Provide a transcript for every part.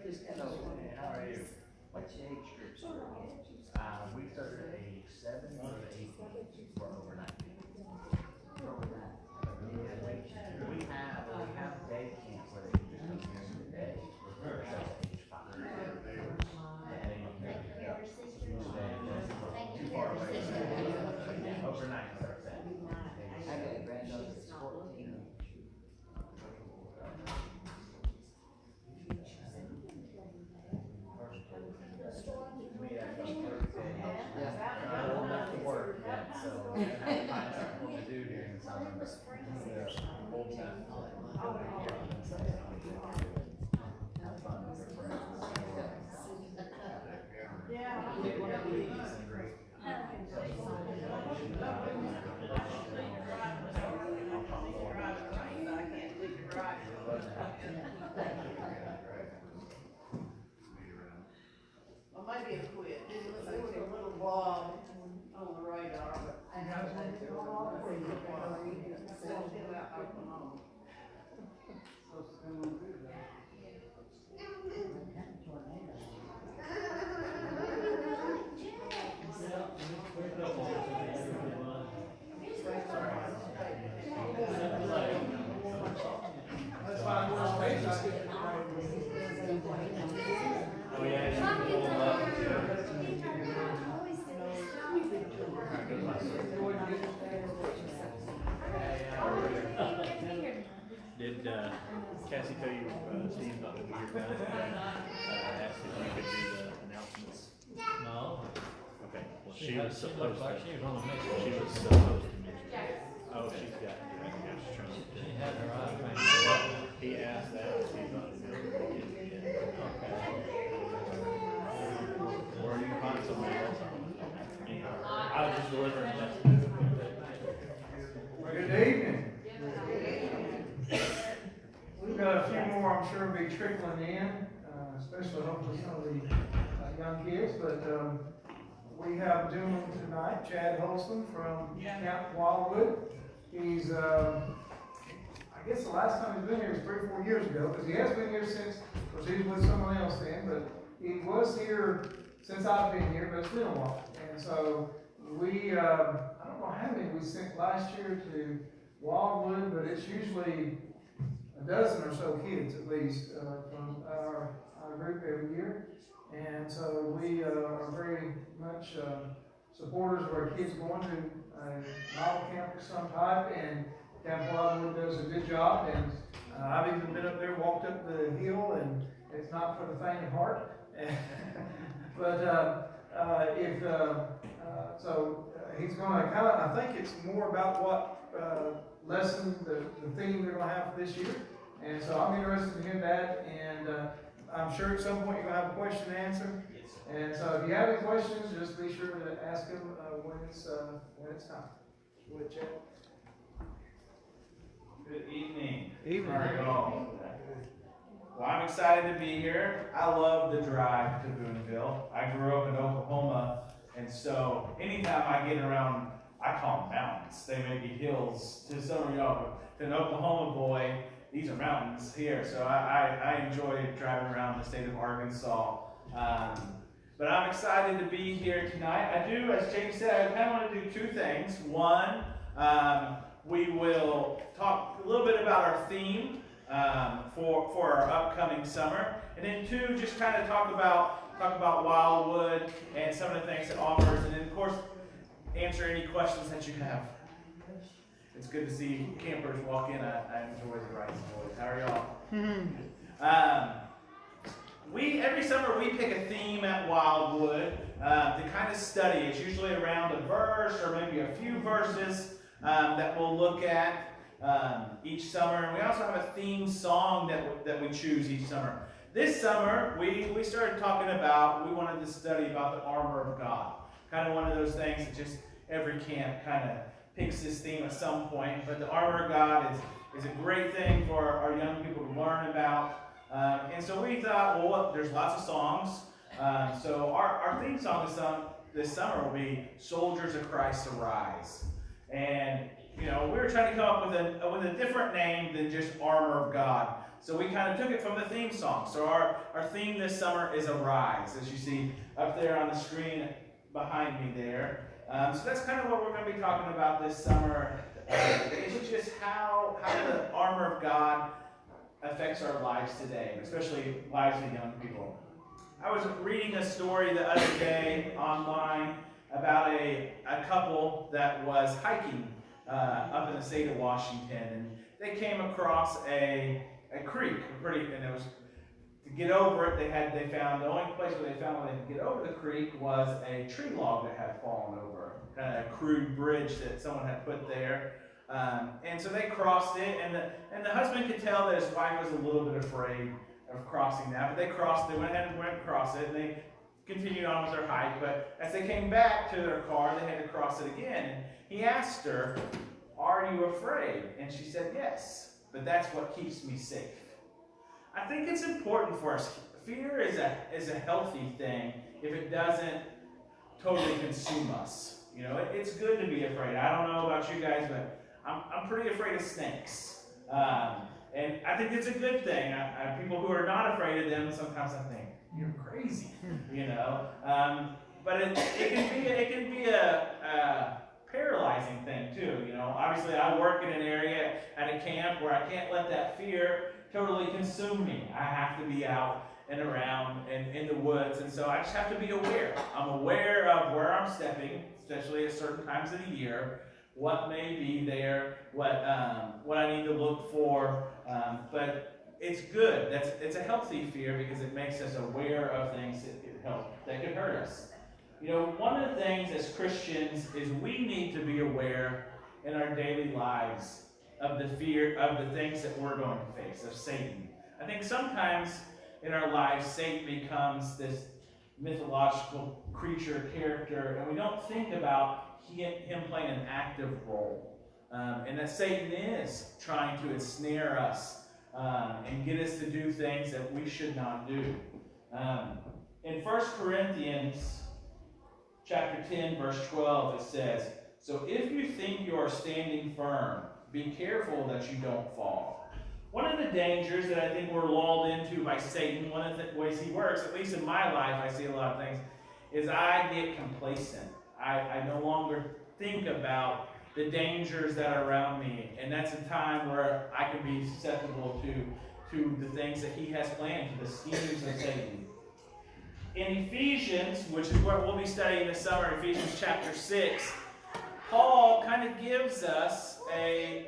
How are you? What's your age group? We started at age 7 to 18 for overnight. We have day camp where they can just come here for the day. That's age 5. Too far away. Yeah, overnight starts at. I got a granddaughter that's 14. Old enough to work yet, so I have to find something to do during the summer. But old enough to come here on Sunday. Have fun with their friends. Yeah. Get one of these and great. Well, maybe it quit. There was a little blob on the radar, but I know it's still out Oklahoma. That's why I'm going to Oh yeah. Did Cassie tell you Steve thought that we were going to ask if you could do the announcements? No. Okay. Well, she was supposed to. She was on a mission. She was supposed to mention it. Oh, she's got it. She had her eyes made. He asked that if he thought it was going to get it. Or you can find somebody else. I was just delivering that. Good evening. We've got a few more, I'm sure, will be trickling in, especially hopefully some of the young kids. But we have a gentleman tonight, Chad Holston from Camp Wildwood. He's, I guess the last time he's been here was 3 or 4 years ago, because he has been here since, because he was with someone else then, but he was here since I've been here, but it's been a while. And so we, I don't know how many we sent last year to Wildwood, but it's usually a dozen or so kids at least from our group every year. And so we are very much supporters of our kids going to a Bible camp of some type, and Camp Wildwood does a good job. And I've even been up there, walked up the hill, and it's not for the faint of heart. But he's going to kind of, I think it's more about what lesson, the theme they're going to have for this year. And so I'm interested to hear that, and I'm sure at some point you're going to have a question to answer. And so if you have any questions, just be sure to ask him when it's time. Go ahead, Chad. Good evening. Evening. How are y'all? Well, I'm excited to be here. I love the drive to Boonville. I grew up in Oklahoma, and so anytime I get around, I call them mountains. They may be hills to some of y'all, but to an Oklahoma boy, these are mountains here. So I enjoy driving around the state of Arkansas. But I'm excited to be here tonight. I do, as James said, I kind of want to do 2 things. One, we will talk a little bit about our theme for our upcoming summer, and then 2, just kind of talk about Wildwood and some of the things it offers, and then of course answer any questions that you have. It's good to see campers walk in. I enjoy the rice boys. How are y'all? Every summer we pick a theme at Wildwood to kind of study. It's usually around a verse or maybe a few verses that we'll look at each summer. And we also have a theme song that we choose each summer. This summer we started talking about, we wanted to study about the armor of God. Kind of one of those things that just every camp kind of picks this theme at some point. But the armor of God is a great thing for our young people to learn about. And so we thought, well, there's lots of songs. So our theme song this summer will be Soldiers of Christ Arise. And, we were trying to come up with a different name than just Armor of God. So we kind of took it from the theme song. So our theme this summer is Arise, as you see up there on the screen behind me there. So that's kind of what we're going to be talking about this summer. It's just how the armor of God affects our lives today, especially lives of young people. I was reading a story the other day online about a couple that was hiking up in the state of Washington, and they came across a creek, and it was to get over it. They found the only place where they found where they could get over the creek was a tree log that had fallen over, kind of a crude bridge that someone had put there. And so they crossed it, and the husband could tell that his wife was a little bit afraid of crossing that, but they went ahead and went across it, and they continued on with their hike. But as they came back to their car, they had to cross it again. And he asked her, "Are you afraid?" And she said, "Yes, but that's what keeps me safe." I think it's important for us. Fear is a healthy thing if it doesn't totally consume us. You know, it's good to be afraid. I don't know about you guys, but I'm pretty afraid of snakes. And I think it's a good thing. People who are not afraid of them, sometimes I think, you're crazy, you know. But it can be a paralyzing thing too, you know. Obviously, I work in an area at a camp where I can't let that fear totally consume me. I have to be out and around and in the woods, and so I just have to be aware. I'm aware of where I'm stepping, especially at certain times of the year, what may be there, what I need to look for, but it's good. It's a healthy fear because it makes us aware of things that could hurt us. You know, one of the things as Christians is we need to be aware in our daily lives of the fear of the things that we're going to face, of Satan. I think sometimes in our lives Satan becomes this mythological creature, character, and we don't think about him playing an active role. And that Satan is trying to ensnare us and get us to do things that we should not do. In 1 Corinthians chapter 10, verse 12, it says, "So if you think you are standing firm, be careful that you don't fall." One of the dangers that I think we're lulled into by Satan, one of the ways he works, at least in my life, I see a lot of things, is I get complacent. I no longer think about the dangers that are around me, and that's a time where I can be susceptible to the things that he has planned, to the schemes of Satan. In Ephesians, which is what we'll be studying this summer, Ephesians chapter 6, Paul kind of gives us an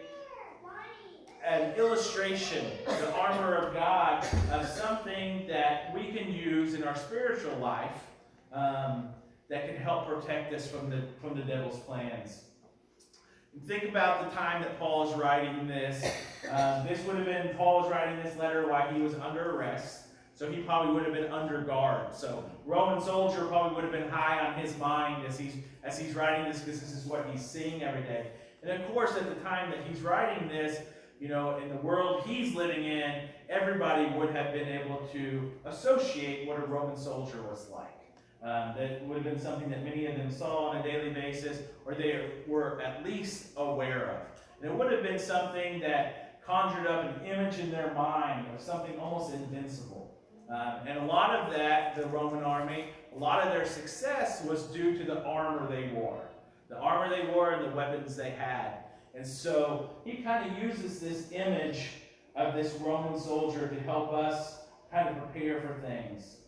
illustration, the armor of God, of something that we can use in our spiritual life that can help protect us from the devil's plans. Think about the time that Paul is writing this. This would have been Paul was writing this letter while he was under arrest. So he probably would have been under guard. So Roman soldier probably would have been high on his mind as he's writing this, because this is what he's seeing every day. And of course, at the time that he's writing this, you know, in the world he's living in, everybody would have been able to associate what a Roman soldier was like. That would have been something that many of them saw on a daily basis, or they were at least aware of. And it would have been something that conjured up an image in their mind of something almost invincible. And a lot of that, the Roman army, a lot of their success was due to the armor they wore. The armor they wore and the weapons they had. And so he kind of uses this image of this Roman soldier to help us kind of prepare for things.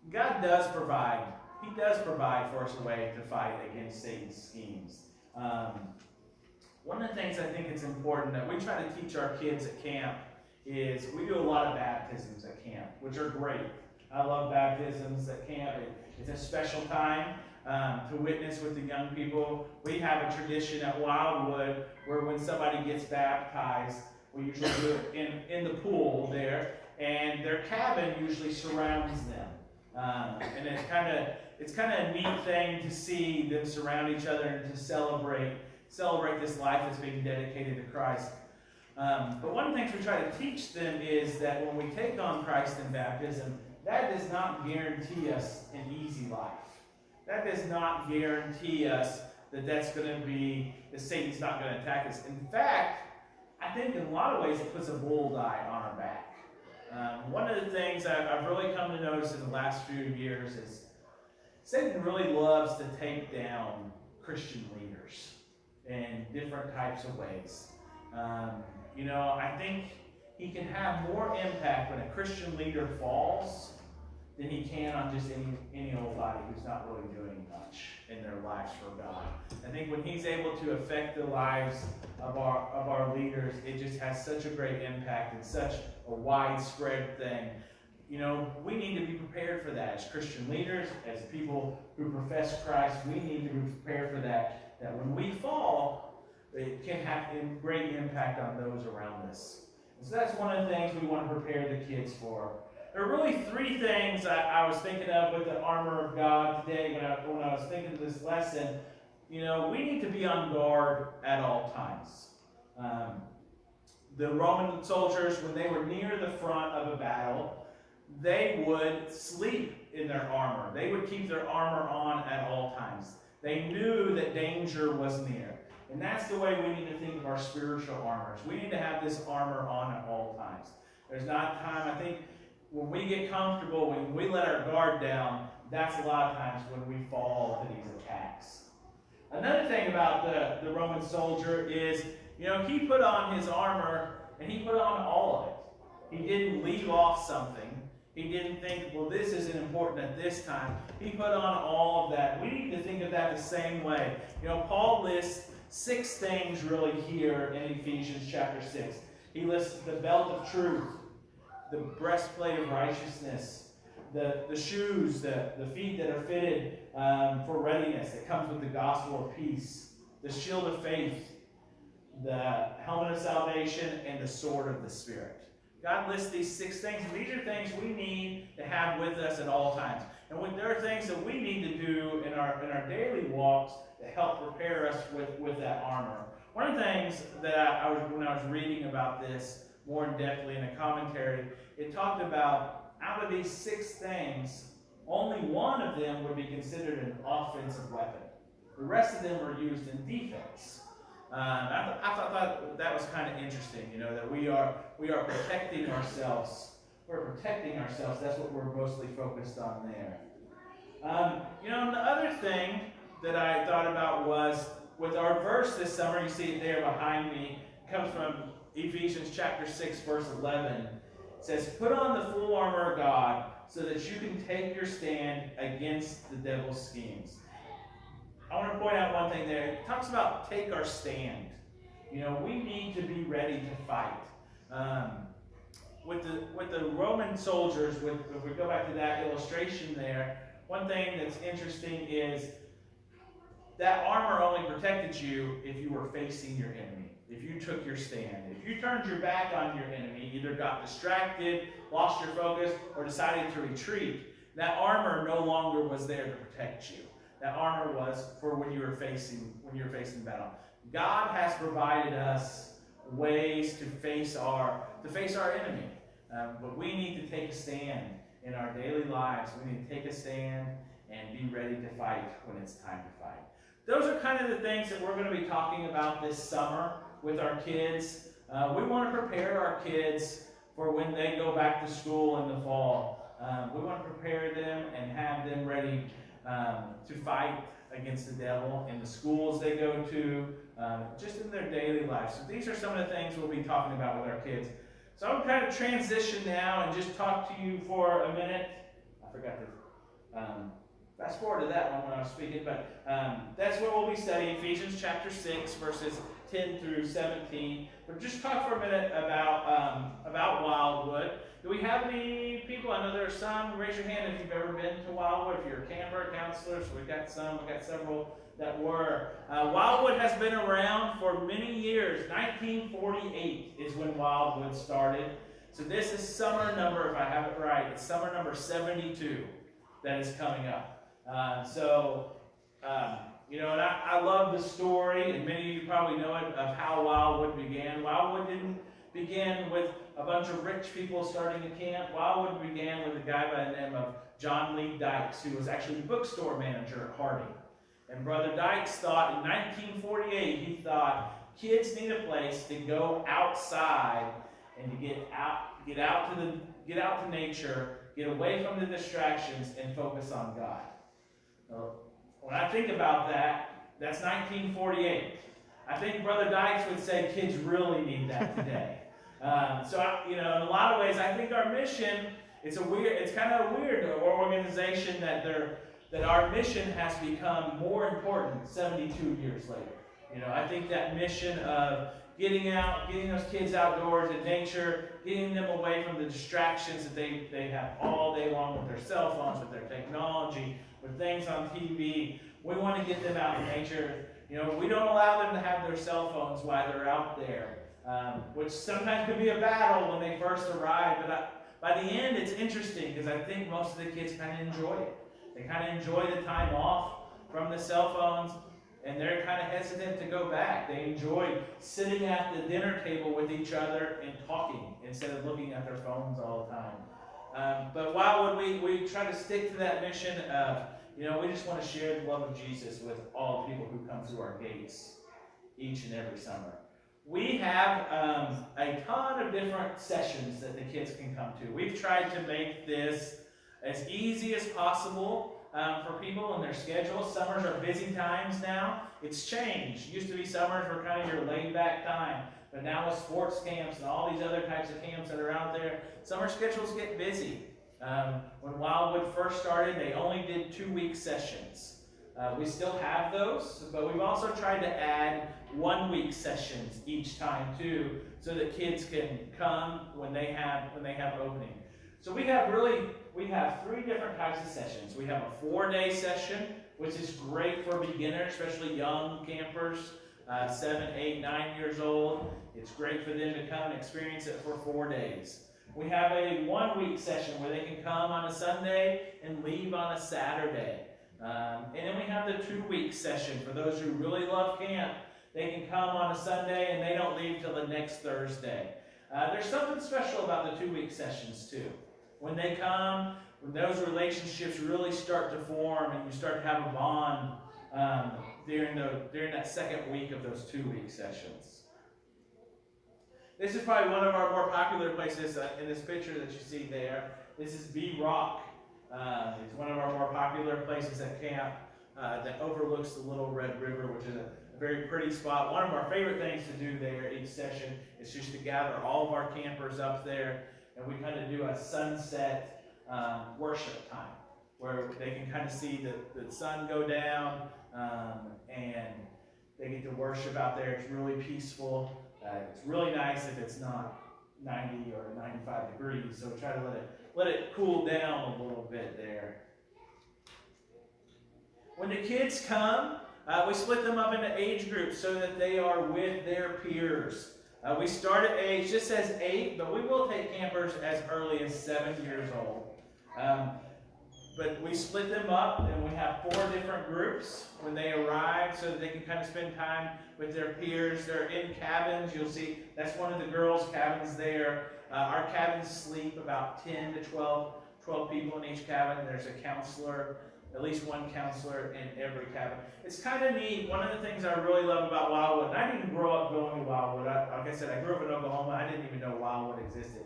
God does provide. He does provide for us a way to fight against Satan's schemes. One of the things I think it's important that we try to teach our kids at camp is we do a lot of baptisms at camp, which are great. I love baptisms at camp. It's a special time to witness with the young people. We have a tradition at Wildwood where when somebody gets baptized, we usually do it in the pool there, and their cabin usually surrounds them. And it's kind of a neat thing to see them surround each other and to celebrate this life that's being dedicated to Christ. But one of the things we try to teach them is that when we take on Christ in baptism, that does not guarantee us an easy life. That does not guarantee us that's going to be, that Satan's not going to attack us. In fact, I think in a lot of ways it puts a bullseye on our back. One of the things I've really come to notice in the last few years is Satan really loves to take down Christian leaders in different types of ways. I think he can have more impact when a Christian leader falls than he can on just any old body who's not really doing much in their lives for God. I think when he's able to affect the lives of our leaders, it just has such a great impact and such a widespread thing. We need to be prepared for that as Christian leaders, as people who profess Christ. We need to be prepared for that. That when we fall, it can have a great impact on those around us. And so that's one of the things we want to prepare the kids for. There are really three things I was thinking of with the armor of God today when I was thinking of this lesson. We need to be on guard at all times. The Roman soldiers, when they were near the front of a battle, they would sleep in their armor. They would keep their armor on at all times. They knew that danger was near. And that's the way we need to think of our spiritual armors. We need to have this armor on at all times. There's not time, I think, when we get comfortable, when we let our guard down, that's a lot of times when we fall to these attacks. Another thing about the Roman soldier is, he put on his armor, and he put on all of it. He didn't leave off something. He didn't think, well, this isn't important at this time. He put on all of that. We need to think of that the same way. Paul lists 6 things really here in Ephesians chapter 6. He lists the belt of truth, the breastplate of righteousness, the shoes, the feet that are fitted for readiness that comes with the gospel of peace, the shield of faith, the helmet of salvation, and the sword of the Spirit. God lists these 6 things, and these are things we need to have with us at all times. And there are things that we need to do in our daily walks to help prepare us with that armor. One of the things that when I was reading about this more in depthly in a commentary, it talked about out of these 6 things, only one of them would be considered an offensive weapon. The rest of them were used in defense. I thought that was kind of interesting, that we are protecting ourselves. We're protecting ourselves. That's what we're mostly focused on there. And the other thing that I thought about was with our verse this summer, you see it there behind me, it comes from Ephesians chapter 6, verse 11. It says, "Put on the full armor of God so that you can take your stand against the devil's schemes." I want to point out one thing there. It talks about take our stand. We need to be ready to fight. With the Roman soldiers, if we go back to that illustration there, one thing that's interesting is that armor only protected you if you were facing your enemy, if you took your stand. If you turned your back on your enemy, either got distracted, lost your focus, or decided to retreat, that armor no longer was there to protect you. That armor was for when you were facing battle. God has provided us ways to face our enemy, but we need to take a stand in our daily lives. We need to take a stand and be ready to fight when it's time to fight. Those are kind of the things that we're going to be talking about this summer with our kids. We want to prepare our kids for when they go back to school in the fall. We want to prepare them and have them ready to fight against the devil in the schools they go to, just in their daily lives. So these are some of the things we'll be talking about with our kids. So I'm going to kind of transition now and just talk to you for a minute. I forgot to fast forward to that one when I was speaking, but that's what we'll be studying, Ephesians chapter 6, verses 10 through 17. But just talk for a minute about Wildwood. Do we have any people? I know there are some. Raise your hand if you've ever been to Wildwood. If you're a camper, counselor, so we've got several that were. Wildwood has been around for many years. 1948 is when Wildwood started. So this is summer number, if I have it right, it's summer number 72 that is coming up. And I love the story, and many of you probably know it, of how Wildwood began. Wildwood didn't begin with a bunch of rich people starting a camp. Wildwood began with a guy by the name of John Lee Dykes, who was actually the bookstore manager at Harding. And Brother Dykes thought in 1948, he thought kids need a place to go outside and to get out to nature, get away from the distractions, and focus on God. When I think about that, that's 1948. I think Brother Dykes would say kids really need that today. In a lot of ways, I think our mission, it's kind of a weird organization that our mission has become more important 72 years later. I think that mission of getting those kids outdoors in nature, getting them away from the distractions that they have all day long with their cell phones, with their technology, with things on TV. We want to get them out in nature. We don't allow them to have their cell phones while they're out there, which sometimes can be a battle when they first arrive. But by the end, it's interesting because I think most of the kids kind of enjoy it. They kind of enjoy the time off from the cell phones, and they're kind of hesitant to go back. They enjoy sitting at the dinner table with each other and talking instead of looking at their phones all the time. But Wildwood, we try to stick to that mission of, we just want to share the love of Jesus with all the people who come through our gates each and every summer. We have a ton of different sessions that the kids can come to. We've tried to make this as easy as possible for people and their schedules. Summers are busy times now. It's changed. Used to be summers were kind of your laid-back time. But now with sports camps and all these other types of camps that are out there, summer schedules get busy. When Wildwood first started, they only did 2-week sessions. We still have those, but we've also tried to add 1-week sessions each time too, so that kids can come when they have opening. So we have 3 different types of sessions. We have a 4-day session, which is great for beginners, especially young campers, 7, 8, 9 years old. It's great for them to come and experience it for 4 days. We have a 1-week session where they can come on a Sunday and leave on a Saturday. And then we have the 2-week session for those who really love camp. They can come on a Sunday and they don't leave till the next Thursday. There's something special about the 2-week sessions too. When they come, when those relationships really start to form and you start to have a bond during that second week of those 2-week sessions. This is probably one of our more popular places in this picture that you see there. This is B-Rock. It's one of our more popular places at camp that overlooks the Little Red River, which is a very pretty spot. One of our favorite things to do there each session is just to gather all of our campers up there, and we kind of do a sunset worship time where they can kind of see the sun go down and they get to worship out there. It's really peaceful. It's really nice if it's not 90 or 95 degrees, so we try to let it cool down a little bit there. When the kids come, we split them up into age groups so that they are with their peers. We start at age, just says 8, but we will take campers as early as 7 years old. But we split them up, and we have 4 different groups when they arrive so that they can kind of spend time with their peers. They're in cabins. You'll see that's one of the girls' cabins there. Our cabins sleep about 10 to 12 people in each cabin. There's a counselor, at least one counselor in every cabin. It's kind of neat. One of the things I really love about Wildwood, and I didn't grow up going to Wildwood. Like I said, I grew up in Oklahoma. I didn't even know Wildwood existed.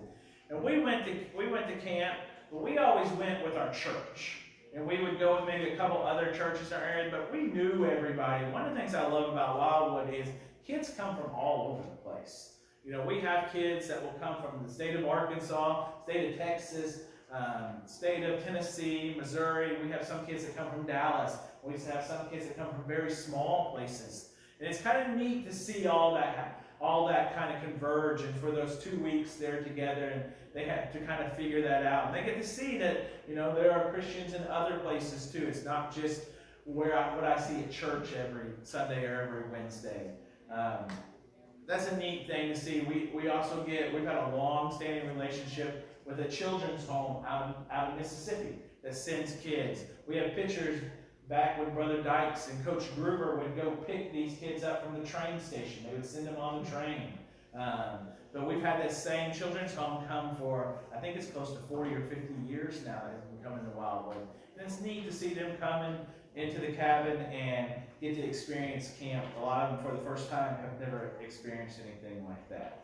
And we went to camp, but we always went with our church. And we would go with maybe a couple other churches in our area, but we knew everybody. One of the things I love about Wildwood is kids come from all over the place. We have kids that will come from the state of Arkansas, state of Texas, state of Tennessee, Missouri. We have some kids that come from Dallas. We used to have some kids that come from very small places. And it's kind of neat to see all that kind of converge, and for those 2 weeks they're together and they have to kind of figure that out. And they get to see that, there are Christians in other places too. It's not just what I see at church every Sunday or every Wednesday. That's a neat thing to see. We've had a long-standing relationship with a children's home out in Mississippi that sends kids. We have pictures back when Brother Dykes and Coach Gruber would go pick these kids up from the train station. They would send them on the train. But we've had this same children's home come for, I think it's close to 40 or 50 years now that they've been coming to Wildwood. And it's neat to see them come into the cabin and get to experience camp. A lot of them for the first time have never experienced anything like that.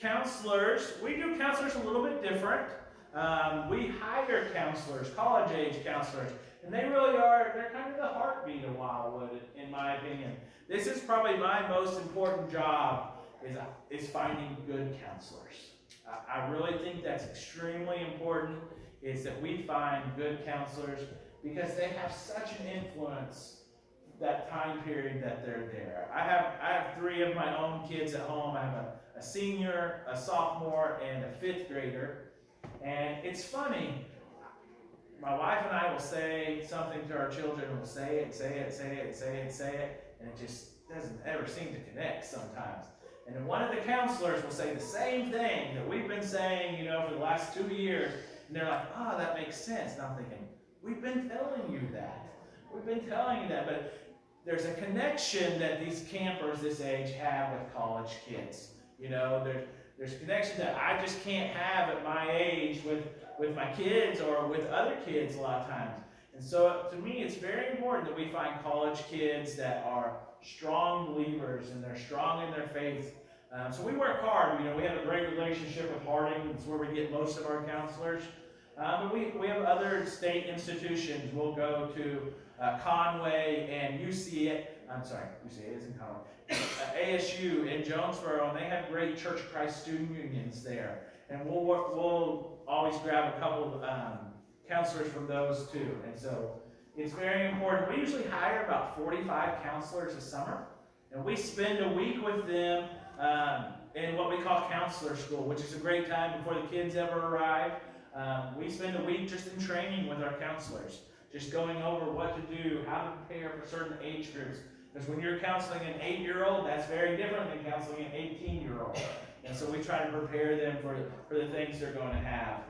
Counselors, we do counselors a little bit different. We hire counselors, college-age counselors, and they really are, they're kind of the heartbeat of Wildwood, in my opinion. This is probably my most important job, is finding good counselors. I really think that's extremely important, is that we find good counselors, because they have such an influence that time period that they're there. I have 3 of my own kids at home. I have a senior, a sophomore, and a 5th grader. And it's funny, my wife and I will say something to our children, and we'll say it, and it just doesn't ever seem to connect sometimes. And then one of the counselors will say the same thing that we've been saying, for the last 2 years, and they're like, oh, that makes sense. And I'm thinking, we've been telling you that. We've been telling you that, but there's a connection that these campers this age have with college kids. There's a connection that I just can't have at my age with my kids or with other kids a lot of times. And so to me, it's very important that we find college kids that are strong believers and they're strong in their faith. So we work hard. We have a great relationship with Harding. It's where we get most of our counselors. But we have other state institutions. We'll go to Conway and UCA is in Conway. ASU in Jonesboro, and they have great Church of Christ student unions there. And we'll always grab a couple of counselors from those too. And so it's very important. We usually hire about 45 counselors a summer, and we spend a week with them in what we call counselor school, which is a great time before the kids ever arrive. We spend a week just in training with our counselors, just going over what to do, how to prepare for certain age groups. Because when you're counseling an 8-year-old, that's very different than counseling an 18-year-old. And so we try to prepare them for the things they're going to have.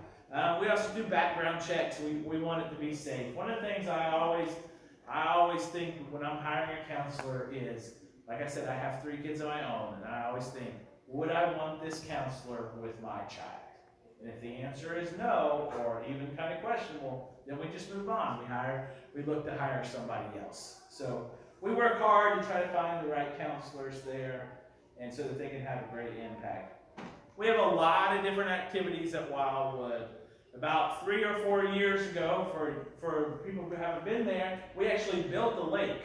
We also do background checks. We want it to be safe. One of the things I always think when I'm hiring a counselor is, like I said, I have 3 kids of my own, and I always think, would I want this counselor with my child? And if the answer is no, or even kind of questionable, then we just move on. We look to hire somebody else. So we work hard to try to find the right counselors there, and so that they can have a great impact. We have a lot of different activities at Wildwood. About 3 or 4 years ago, for people who haven't been there, we actually built a lake.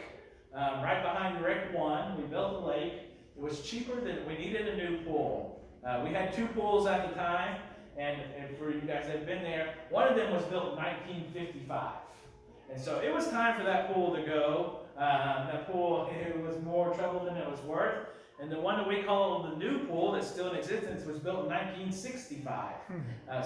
Right behind Rec 1, we built a lake. It was cheaper than we needed a new pool. We had 2 pools at the time, and for you guys that have been there, one of them was built in 1955. And so it was time for that pool to go. That pool, it was more trouble than it was worth. And the one that we call the new pool that's still in existence was built in 1965.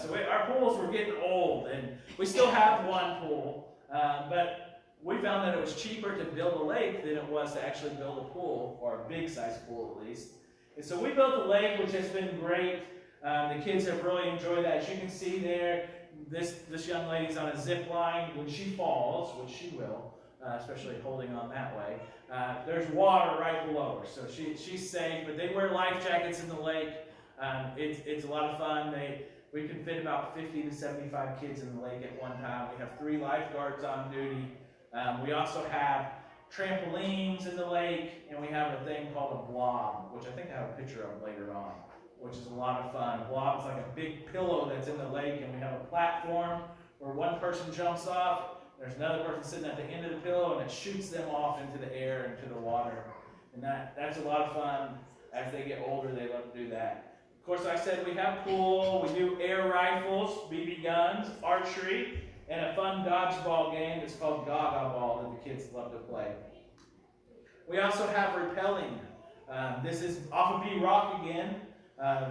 So our pools were getting old, and we still have one pool, but we found that it was cheaper to build a lake than it was to actually build a pool, or a big size pool at least. And so we built a lake, which has been great. The kids have really enjoyed that. As you can see there, this young lady's on a zip line. When she falls, which she will, especially holding on that way, there's water right below her, so she's safe. But they wear life jackets in the lake. It's a lot of fun. We can fit about 50 to 75 kids in the lake at one time. We have 3 lifeguards on duty. We also have trampolines in the lake, and we have a thing called a blob, which I think I have a picture of later on, which is a lot of fun. A blob is like a big pillow that's in the lake, and we have a platform where one person jumps off. There's another person sitting at the end of the pillow, and it shoots them off into the air, into the water. And that's a lot of fun. As they get older, they love to do that. Of course, I said we have pool, we do air rifles, BB guns, archery, and a fun dodgeball game that's called Gaga Ball that the kids love to play. We also have rappelling. This is off of B-Rock again.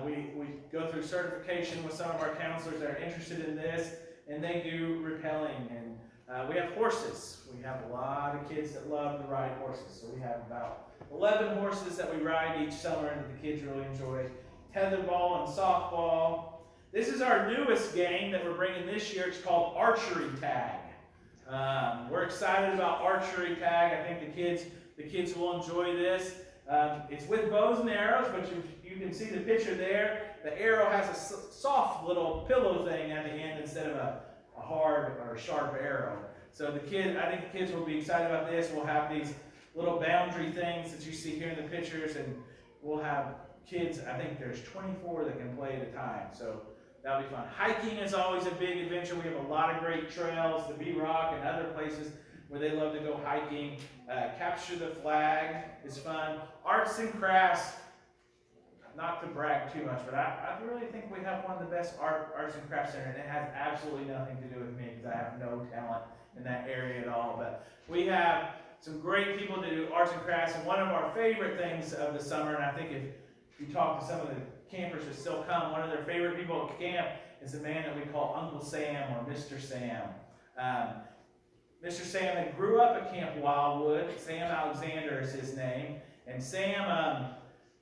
We go through certification with some of our counselors that are interested in this, and they do rappelling. And we have horses. We have a lot of kids that love to ride horses. So we have about 11 horses that we ride each summer and that the kids really enjoy. Tetherball and softball. This is our newest game that we're bringing this year. It's called archery tag. We're excited about archery tag. I think the kids will enjoy this. It's with bows and arrows, but you can see the picture there. The arrow has a soft little pillow thing at the end instead of a a hard or sharp arrow. So I think the kids will be excited about this. We'll have these little boundary things that you see here in the pictures, and we'll have kids, I think there's 24 that can play at a time. So that'll be fun. Hiking is always a big adventure. We have a lot of great trails, the B-Rock and other places where they love to go hiking. Capture the flag is fun. Arts and crafts, not to brag too much, but I really think we have one of the best arts and crafts center, and it has absolutely nothing to do with me because I have no talent in that area at all. But we have some great people to do arts and crafts, and one of our favorite things of the summer, and I think if you talk to some of the campers that still come, one of their favorite people at camp is a man that we call Uncle Sam or Mr. Sam. Mr. Sam that grew up at Camp Wildwood. Sam Alexander is his name. And Sam,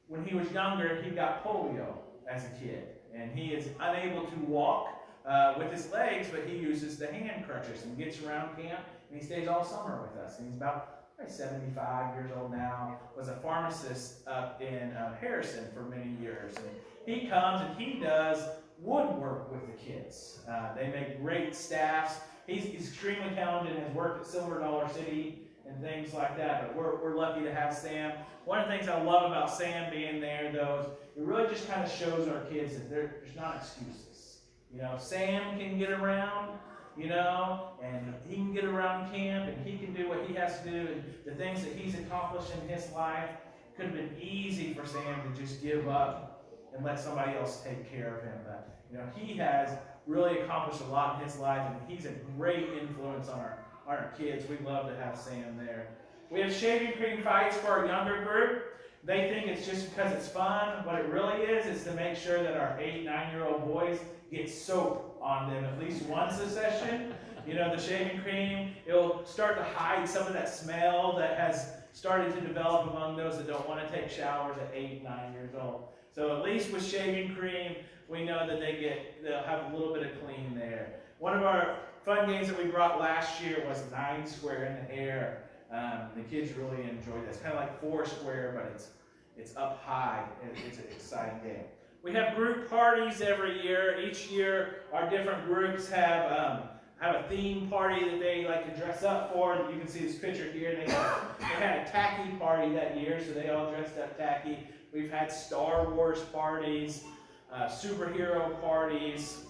when he was younger, he got polio as a kid. And he is unable to walk with his legs, but he uses the hand crutches and gets around camp. And he stays all summer with us. And he's about 75 years old now. Was a pharmacist up in Harrison for many years. And he comes and he does woodwork with the kids. They make great staffs. He's extremely talented and has worked at Silver Dollar City and things like that, but we're lucky to have Sam. One of the things I love about Sam being there, though, is it really just kind of shows our kids that there's not excuses. You know, Sam can get around, you know, and he can get around camp, and he can do what he has to do, and the things that he's accomplished in his life. Could have been easy for Sam to just give up and let somebody else take care of him, but, you know, he has really accomplished a lot in his life, and he's a great influence on our kids. We love to have Sam there. We have shaving cream fights for our younger group. They think it's just because it's fun. What it really is to make sure that our 8, 9-year-old boys get soap on them at least once a session. You know, the shaving cream, it'll start to hide some of that smell that has started to develop among those that don't want to take showers at 8, 9 years old. So at least with shaving cream, we know that they'll have a little bit of clean there. One of our fun games that we brought last year was 9 square in the air. The kids really enjoyed this. It's kind of like 4 square, but it's up high. It's an exciting game. We have group parties every year. Each year, our different groups have a theme party that they like to dress up for. You can see this picture here. They had a tacky party that year, so they all dressed up tacky. We've had Star Wars parties, superhero parties.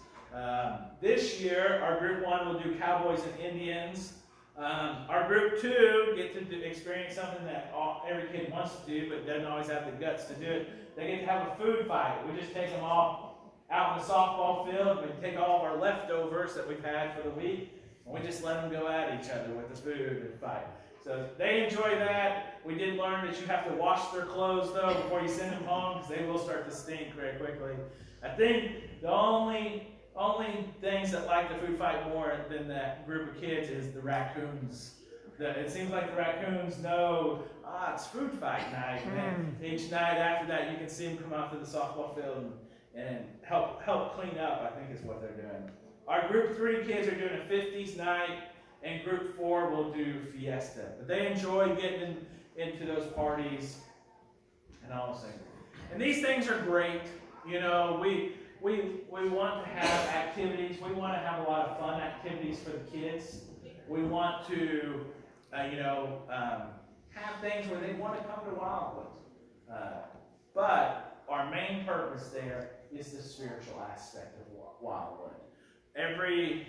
This year, our group 1 will do Cowboys and Indians. Our group 2 get to experience something that every kid wants to do, but doesn't always have the guts to do it. They get to have a food fight. We just take them all out in the softball field. We take all of our leftovers that we've had for the week, and we just let them go at each other with the food and fight. So they enjoy that. We did learn that you have to wash their clothes, though, before you send them home, because they will start to stink very quickly. I think the only things that like the food fight more than that group of kids is the raccoons. It seems like the raccoons know, it's food fight night. And each night after that, you can see them come out to the softball field and help clean up, I think is what they're doing. Our group 3 kids are doing a 50s night, and group 4 will do fiesta. But they enjoy getting into those parties and all those things. And these things are great. You know, we want to have activities. We want to have a lot of fun activities for the kids. We want to, have things where they want to come to Wildwood. But our main purpose there is the spiritual aspect of Wildwood. Every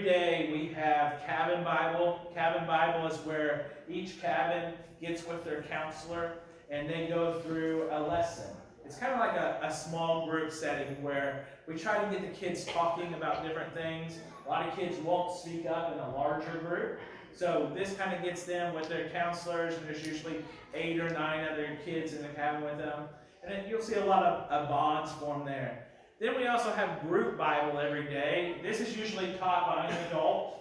day we have cabin Bible. Cabin Bible is where each cabin gets with their counselor and they go through a lesson. It's kind of like a small group setting where we try to get the kids talking about different things. A lot of kids won't speak up in a larger group. So this kind of gets them with their counselors, and there's usually 8 or 9 other kids in the cabin with them. And then you'll see a lot of bonds form there. Then we also have group Bible every day. This is usually taught by an adult,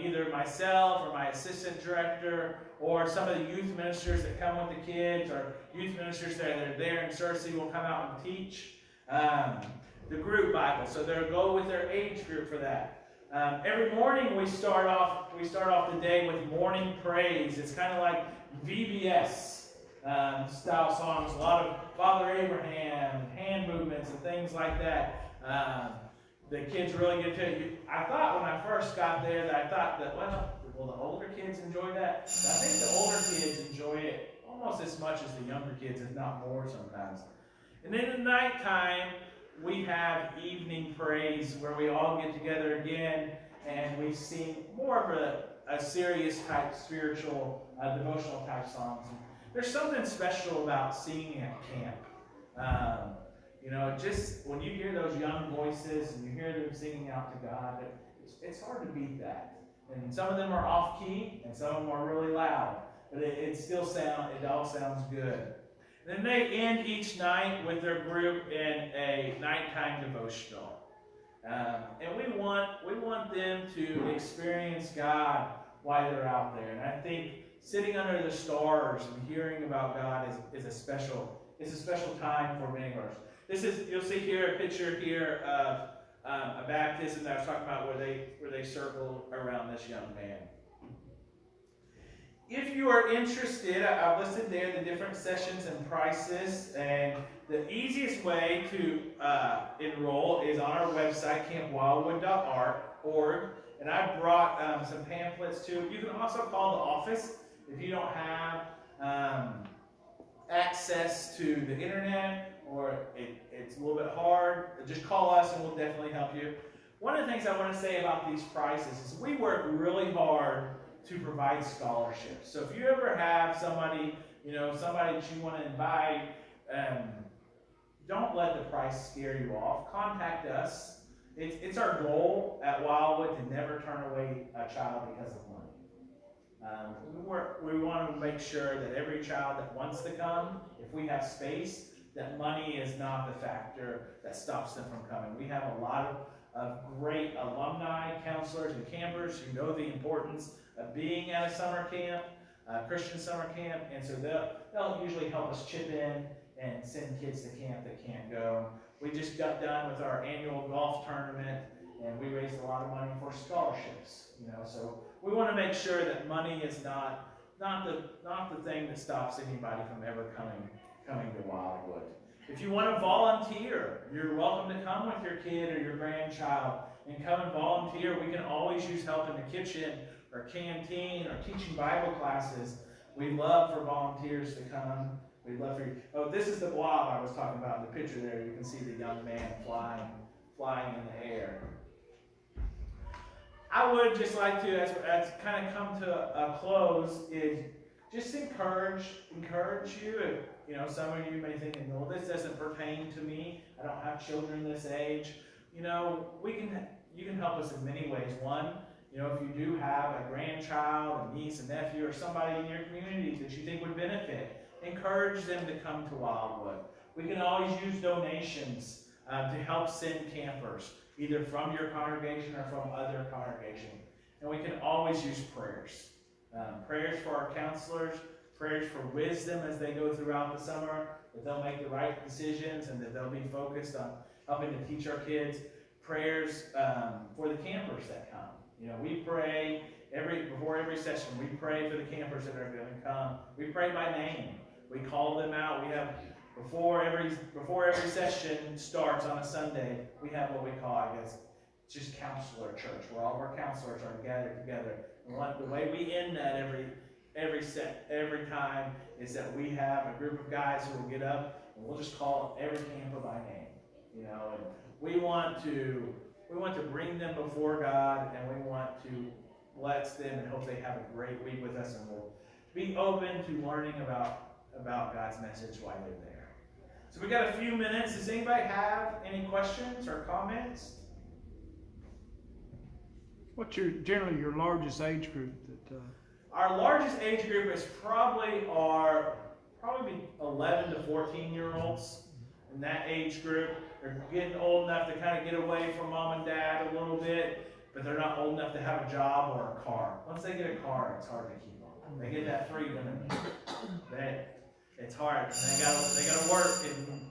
either myself or my assistant director, or some of the youth ministers that come with the kids, or youth ministers that are there in Cersei will come out and teach the group Bible. So they'll go with their age group for that. Every morning we start off the day with morning praise. It's kind of like VBS style songs, a lot of Father Abraham, hand movements and things like that. the kids really get to it. I thought when I first got there that I thought that, well, will the older kids enjoy that? But I think the older kids enjoy it almost as much as the younger kids, if not more sometimes. And then at nighttime, we have evening praise where we all get together again and we sing more of a serious type, spiritual, devotional type songs. And there's something special about singing at camp. You know, just when you hear those young voices and you hear them singing out to God, it's hard to beat that. And some of them are off key and some of them are really loud, but it all sounds good. And then they end each night with their group in a nighttime devotional. And we want them to experience God while they're out there. And I think sitting under the stars and hearing about God is a special time for many of us. You'll see here a picture here of a baptism that I was talking about where they circle around this young man. If you are interested, I've listed there the different sessions and prices, and the easiest way to enroll is on our website, campwildwood.org, and I brought some pamphlets too. You can also call the office if you don't have access to the internet, or it's a little bit hard. Just call us and we'll definitely help you. One of the things I want to say about these prices is we work really hard to provide scholarships. So if you ever have somebody that you want to invite, don't let the price scare you off. Contact us. It's our goal at Wildwood to never turn away a child because of money. We want to make sure that every child that wants to come, if we have space, that money is not the factor that stops them from coming. We have a lot of great alumni, counselors, and campers who know the importance of being at a summer camp, Christian summer camp, and so they'll usually help us chip in and send kids to camp that can't go. We just got done with our annual golf tournament, and we raised a lot of money for scholarships. So we want to make sure that money is not the thing that stops anybody from ever coming to Wildwood. If you want to volunteer, you're welcome to come with your kid or your grandchild and come and volunteer. We can always use help in the kitchen or canteen or teaching Bible classes. We love for volunteers to come. We'd love for you. Oh, this is the blob I was talking about in the picture there. You can see the young man flying in the air. I would just like to, as kind of come to a close, is just encourage you. If, some of you may think, well, this doesn't pertain to me. I don't have children this age. You can help us in many ways. One, if you do have a grandchild, a niece, a nephew, or somebody in your community that you think would benefit, encourage them to come to Wildwood. We can always use donations to help send campers, either from your congregation or from other congregations. And we can always use prayers. Prayers for our counselors, prayers for wisdom as they go throughout the summer, that they'll make the right decisions and that they'll be focused on helping to teach our kids. Prayers for the campers that come. We pray before every session. We pray for the campers that are going to come. We pray by name. We call them out. We have before every session starts on a Sunday. We have what we call, just counselor church, where all of our counselors are gathered together. And the way we end that every time is that we have a group of guys who will get up and we'll just call every camper by name. And we want to bring them before God, and we want to bless them and hope they have a great week with us, and we'll be open to learning about God's message while they're there. So we got a few minutes. Does anybody have any questions or comments? What's generally your largest age group that? Our largest age group is probably 11 to 14-year-olds. In that age group, they're getting old enough to kind of get away from mom and dad a little bit, but they're not old enough to have a job or a car. Once they get a car, it's hard to keep them. They get that freedom, and it's hard. They gotta work and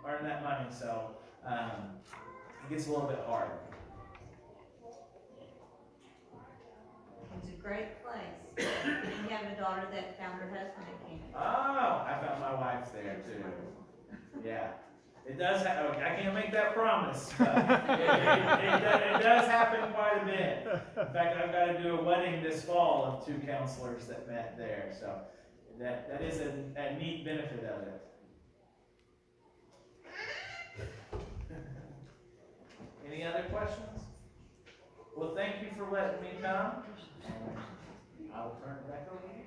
earn that money, so it gets a little bit harder. It's a great place. We have a daughter that found her husband at camp. Oh, I found my wife there too. Yeah. It does I can't make that promise, but it does happen quite a bit. In fact, I've got to do a wedding this fall of 2 counselors that met there, so that is a neat benefit of it. Any other questions? Well, thank you for letting me come. I'll turn it back over to you.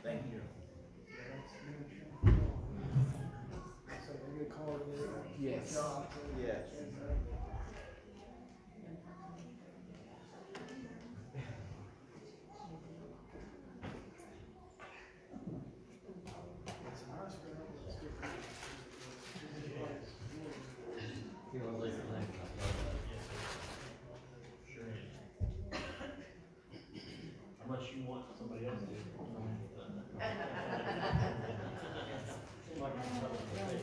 Thank you. So they get called in. Yes. Yes. It's a nice girl. It's good. You want to leave the name? Unless you want somebody else to do it. Seems like I'm another mistake.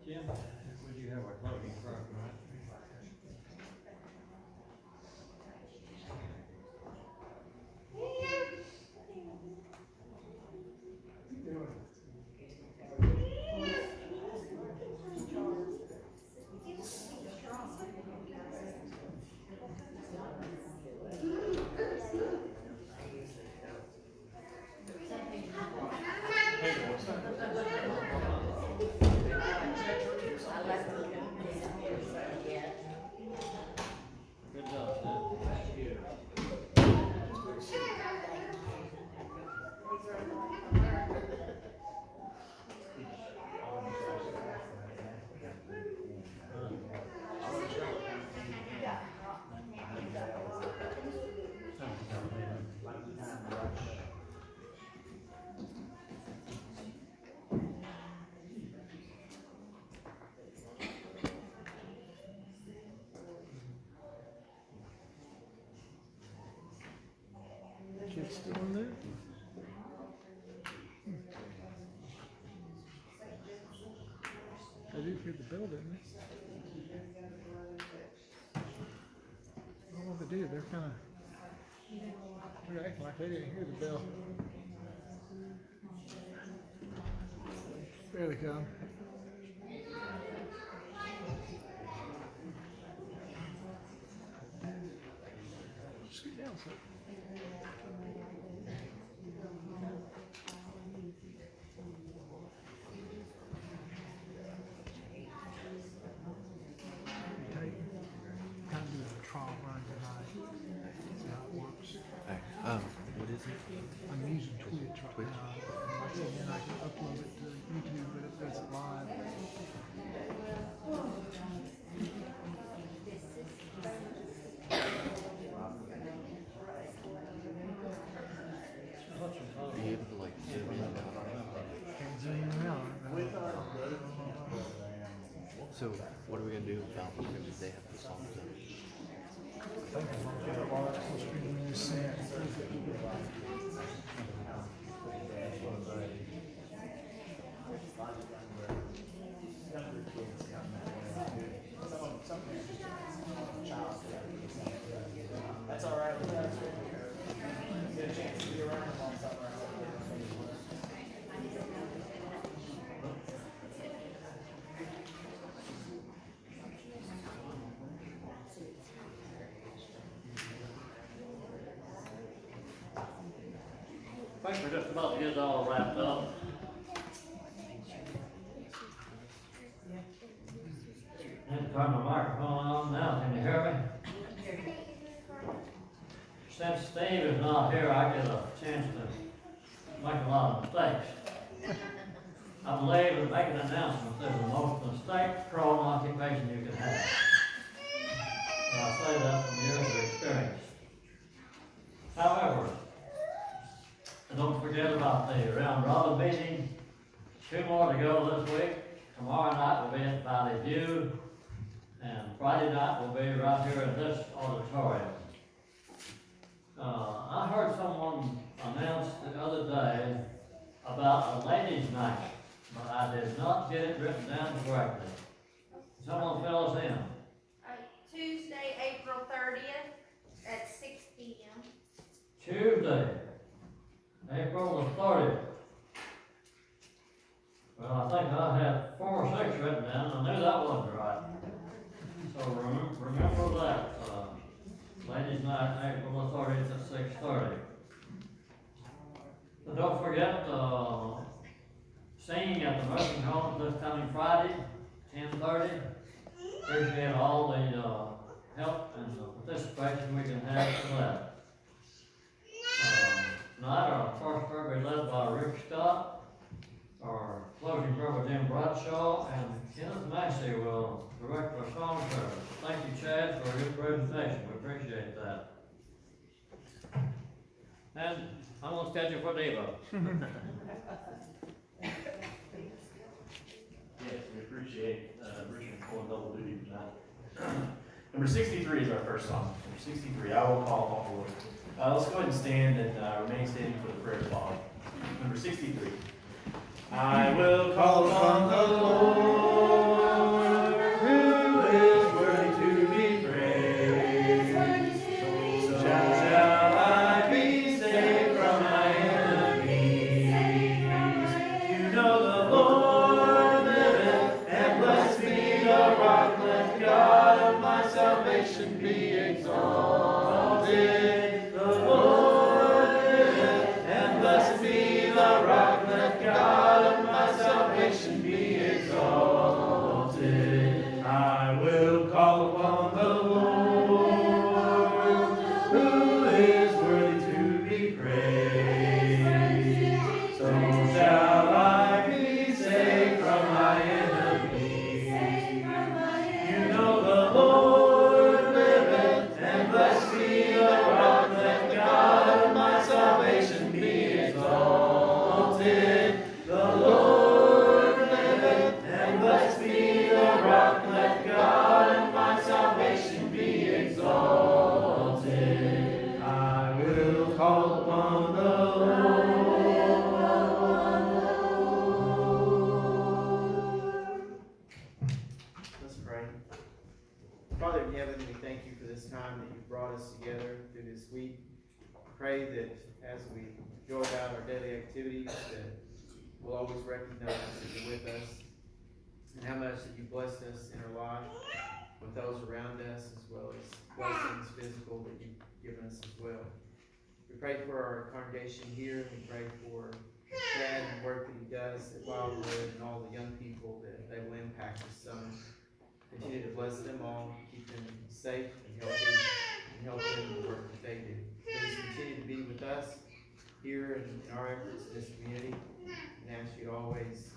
Jim, would you have a closing front, right? Good job, Sid. Thank you. Kids still in there? They do hear the bell, didn't they? I don't know what they did. They're acting like they didn't hear the bell. There they come. Scoot down, sir. Kind of do a trial run tonight. See how it works. What is it? I'm using Twitch right now. And then I can upload it to YouTube, but it does it live. Be able to like zoom in and out. Can't zoom in and out. So what are we gonna do about them if they have the songs in? I think I'm gonna get a lot of full screen in this set. That's all right. Get a chance to be around them all summer. I think we're just about to get it all wrapped up. Turn the microphone on now, can you hear me? Since Steve is not here, I get a chance to make a lot of mistakes. I believe in making an announcement, there's the most mistake-prone occupation you can have. And I say that from years of experience. However, don't forget about the round robin meeting 2 more to go this week. Tomorrow night will be at Valley View, and Friday night will be right here in this auditorium. I heard someone announce the other day about a ladies' night, but I did not get it written down correctly. Someone fill us in. Tuesday, April 30th at 6 p.m. Tuesday, April the 30th. Well, I think I had 4 or 6 written down, I knew that wasn't right. So remember that, ladies' night, April the 30th at 6:30. But don't forget, singing at the nursing home this coming Friday, 10:30. Appreciate all the help and the participation we can have for that. Tonight, our first prayer will be led by Rick Scott. Our closing prayer with Jim Bradshaw, and Kenneth Massey will direct our song service. Thank you, Chad, for your presentation. We appreciate that. And I'm on schedule for Devo. Yes, we appreciate Richard pulling double duty tonight. Number 63 is our first song. Number 63, I will call upon the Lord. Let's go ahead and stand and remain standing for the prayer call. Number 63. I will call upon the Lord, who is worthy to be praised. So shall I be saved from my enemies. You know the Lord liveth, and blessed be the rock. Let God of my salvation be exalted. The Lord liveth, and blessed be the rock. Let God of my salvation be exalted. I will call upon the Lord, who is worthy to be praised. So shall I be saved from my enemies. You know the Lord liveth, and blessed be the rock. Let God of my salvation be exalted. The Lord liveth, and blessed be the rock. Let God of my salvation be exalted. I will call upon the Lord. Let's pray. Father in heaven, we thank you for this time that you've brought us together through this week. Pray that as we go about our daily activities, that we'll always recognize that you're with us and how much that you blessed us in our life with those around us, as well as blessings physical that you've given us as well. We pray for our congregation here. We pray for Chad and the work that he does at Wildwood and all the young people that they will impact this summer. Continue to bless them all, keep them safe and healthy, and help them in the work that they do. Please continue to be with us here in our efforts in this community, and ask you to always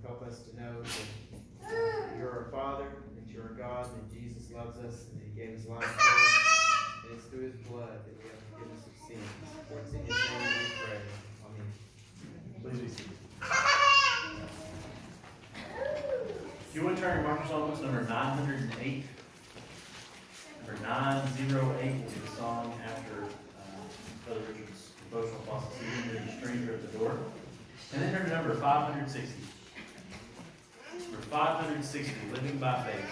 help us to know that you're our Father, that you're our God, that Jesus loves us, and that he gave his life for us, and it's through his blood that we have forgiveness of sins. For it's in his name that we pray. Amen. Please be seated. If you would turn your markers on, what's number 908? Number 908 will be the song after Brother Richard's devotional philosophy. There's a stranger at the door. And then turn to number 560. Number 560, Living by Faith.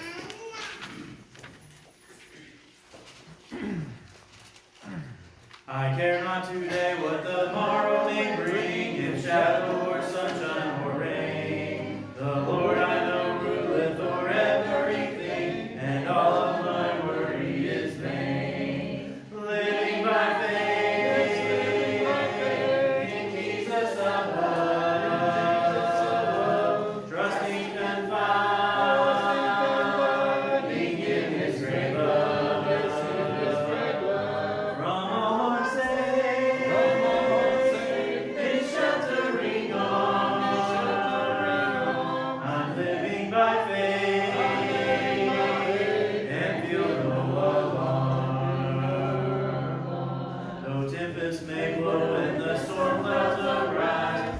I care not today what the morrow may bring, if shadow or sunshine or rain. The Lord I know ruleth o'er everything, and all of my worry is vain. Living by faith in Jesus above, trusting confiding in his great love. From all our safe, his sheltering arms, I'm living by faith and feel no alarm. Though tempests may blow and the storm clouds arise,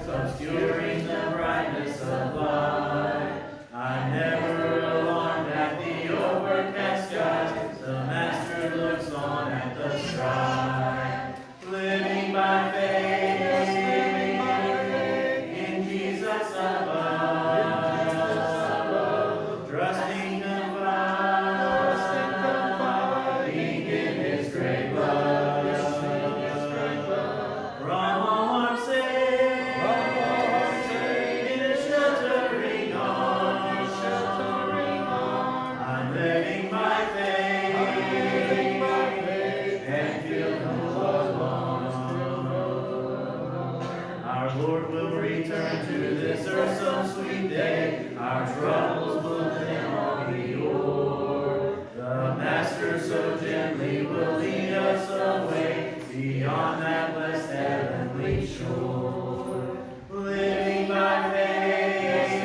will return to this earth some sweet day. Our troubles will then all be o'er. The Master so gently will lead us away beyond that blessed heavenly shore. Living by faith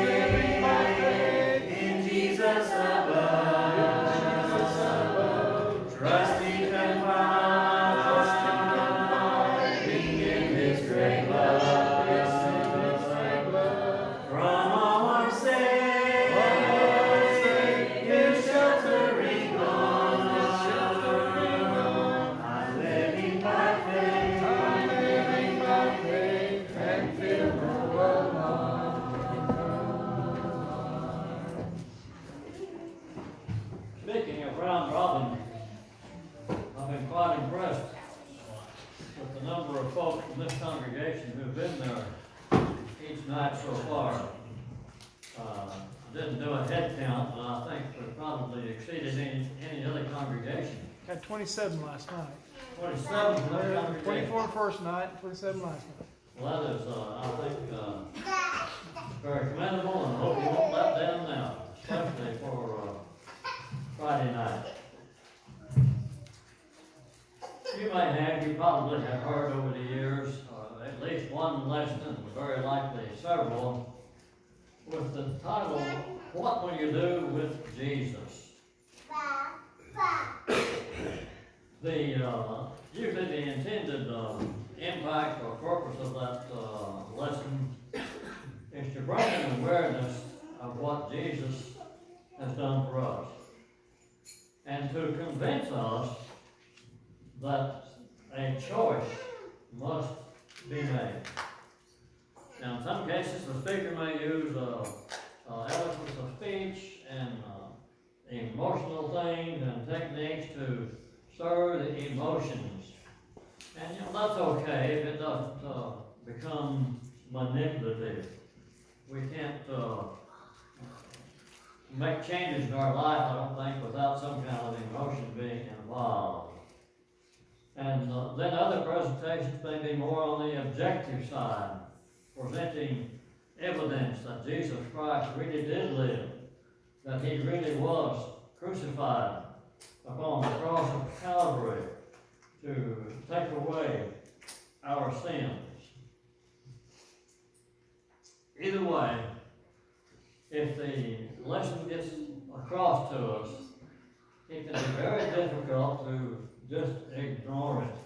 in Jesus above, trusting confiding in His great love. From all harm safe, His sheltering arms. I'm living by faith and feel no alarm. Speaking of round robin, I've been quite impressed with the number of folks from this congregation who've been there each night so far. I didn't do a head count, but I think we've probably exceeded any other congregation. Had 27 last night. 27 for this congregation. 24 first night, 27 last night. Well, that is, I think, very commendable, and I hope you won't let down now, especially for Friday night. You probably have heard over the years, at least one lesson, and very likely several, with the title, What Will You Do with Jesus? Usually the intended impact or purpose of that lesson is to bring an awareness of what Jesus has done for us, and to convince us that a choice must be made. Now, in some cases, the speaker may use eloquence of speech and emotional things and techniques to stir the emotions. And, that's okay if it doesn't become manipulative. We can't make changes in our life, I don't think, without some kind of emotion being involved. And then other presentations may be more on the objective side, presenting evidence that Jesus Christ really did live, that He really was crucified upon the cross of Calvary to take away our sins. Either way, if the lesson gets across to us, it can be very difficult to just ignore it.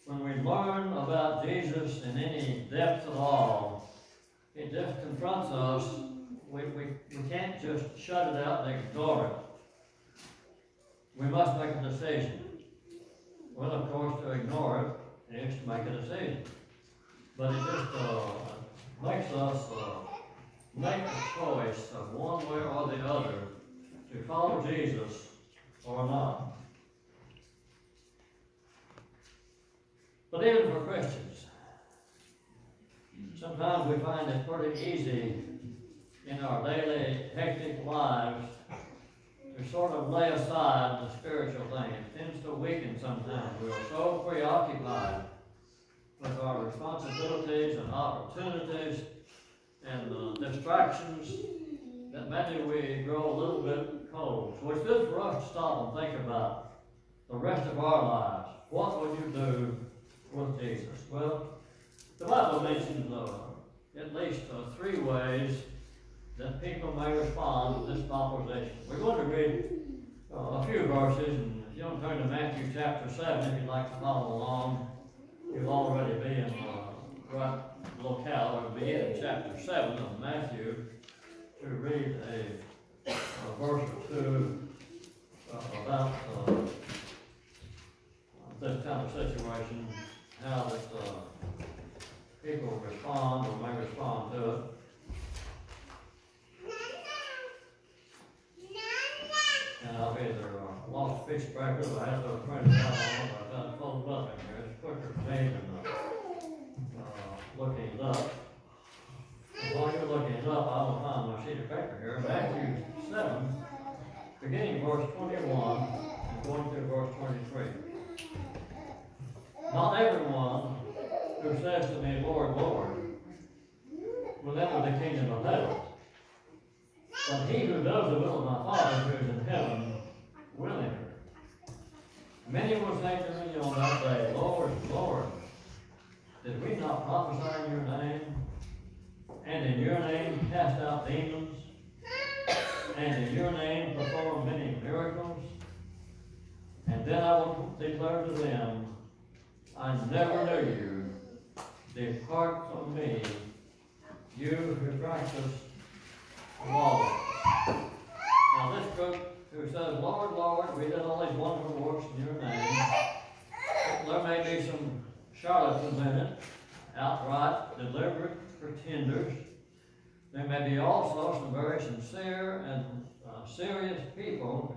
When we learn about Jesus in any depth at all, it just confronts us. We can't just shut it out and ignore it. We must make a decision. Well, of course, to ignore it is to make a decision. But it just makes us make a choice of one way or the other to follow Jesus or not. But even for Christians, sometimes we find it pretty easy in our daily hectic lives to sort of lay aside the spiritual things. It tends to weaken sometimes. We are so preoccupied with our responsibilities and opportunities and distractions that maybe we grow a little bit cold. So it's good for us to stop and think about the rest of our lives. What would you do with Jesus? Well, the Bible mentions at least 3 ways that people may respond to this proposition. We're going to read a few verses, and if you want to turn to Matthew chapter 7, if you'd like to follow along, you'll already be in the right locale. We'll be in chapter 7 of Matthew to read a verse or 2 about this kind of situation, how that people respond or may respond to it. And I've either lost fish breakers, I have those printed out on them, I've got it folded up in here. It's quicker for me than looking it up. And while you're looking it up, I will find my sheet of paper here. Matthew 7, beginning verse 21 and going through verse 23. Not everyone who says to me, Lord, Lord, will enter the kingdom of heaven. But he who does the will of my Father who is in heaven will enter. Many will say to me on that day, Lord, Lord, did we not prophesy in your name, and in your name cast out demons, and in your name perform many miracles? And then I will declare to them, I never knew you. Depart from me, you who practice lawlessness. Now this group who says, Lord, Lord, we did all these wonderful works in your name, there may be some charlatans in it, outright, deliberate pretenders. There may be also some very sincere and serious people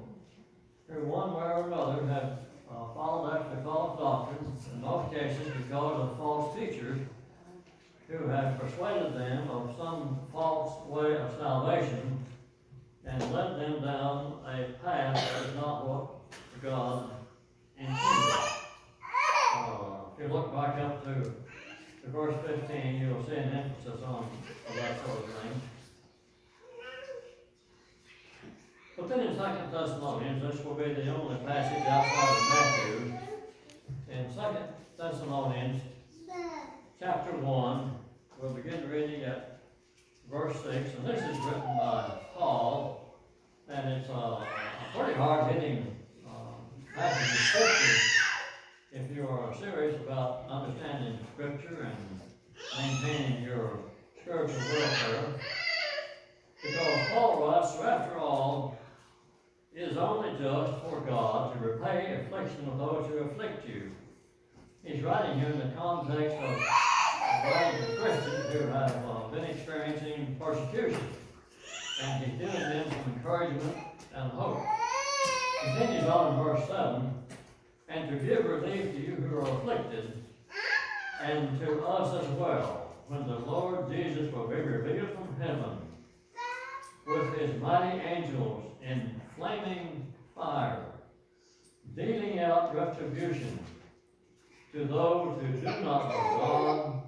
who one way or another have followed after false doctrines, in most cases because of false teachers who have persuaded them of some false way of salvation and led them down a path that is not what God intended. If you look back up to verse 15, you'll see an emphasis on that sort of thing. But then in 2 Thessalonians, this will be the only passage outside of Matthew. In 2 Thessalonians, chapter 1, we'll begin reading at verse 6, and this is written by Paul, and it's a pretty hard-hitting passage of Scripture if you are serious about understanding Scripture and maintaining your spiritual welfare. Because Paul writes, so after all, it is only just for God to repay affliction of those who afflict you. He's writing here in the context of writing to Christians who have been experiencing persecution. And he's giving them some encouragement and hope. Continues on in verse 7, and to give relief to you who are afflicted, and to us as well, when the Lord Jesus will be revealed from heaven with his mighty angels in flaming fire, dealing out retribution to those who do not know God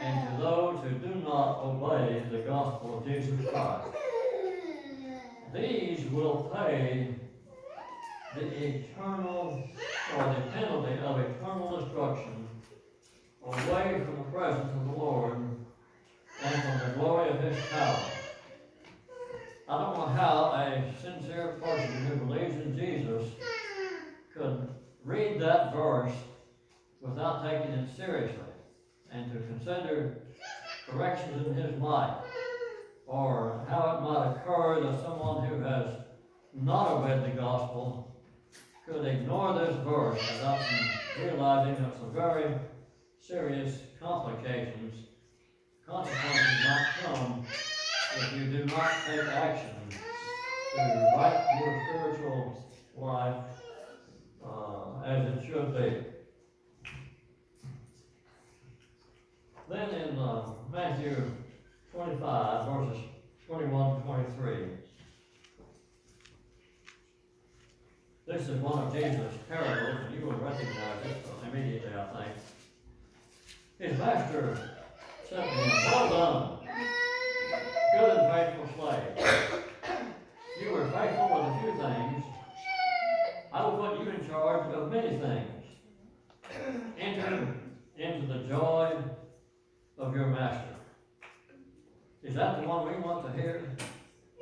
and to those who do not obey the gospel of Jesus Christ. These will pay the eternal, or the penalty of eternal destruction away from the presence of the Lord and from the glory of his power. I don't know how a sincere person who believes in Jesus could read that verse without taking it seriously and to consider corrections in his life, or how it might occur that someone who has not obeyed the gospel could ignore this verse without realizing that some very serious consequences might come if you do not take action to right your spiritual life as it should be. Then in Matthew 25, verses 21 to 23, this is one of Jesus' parables, and you will recognize it immediately, I think. His master said to him, well done, good and faithful slave. You were faithful with a few things. I will put you in charge of many things. Enter into the joy of your master. Is that the one we want to hear?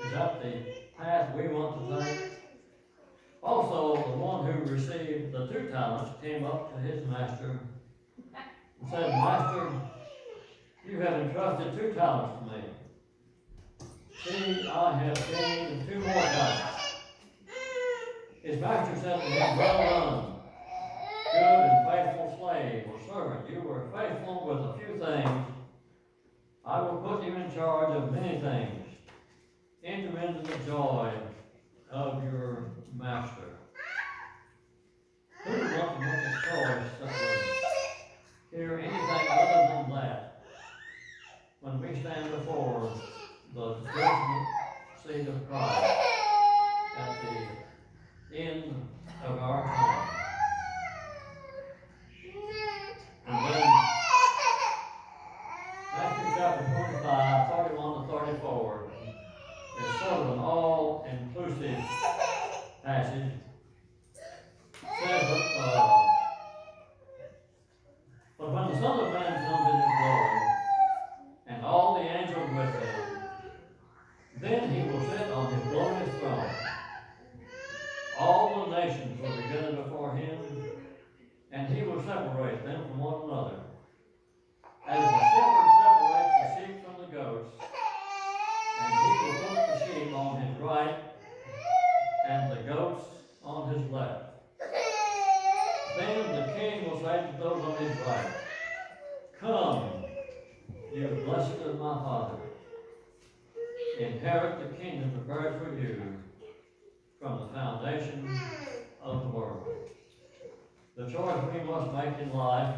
Is that the path we want to take? Also, the one who received the 2 talents came up to his master and said, Master, you have entrusted 2 talents to me. See, I have gained 2 more talents. His master said to him, well done, good and faithful slave or servant. You were faithful with a few things. I will put you in charge of many things. Enter into the joy of your master. Who would want to make a choice that would hear anything other than that when we stand before the judgment seat of Christ at the end of our time? And then Matthew chapter 25, 31 to 34 is sort of an all-inclusive passage. Says, but when the Son of Man comes in his glory, and all the angels with him, then he will sit on his glorious throne. All the nations will be gathered before him, and he will separate them from one another. As the shepherd separates the sheep from the goats, and he will put the sheep on his right, and the goats on his left. Then the king will say to those on his right, "Come, you blessed of my Father, inherit the kingdom prepared for you from the foundation of the world." The choice we must make in life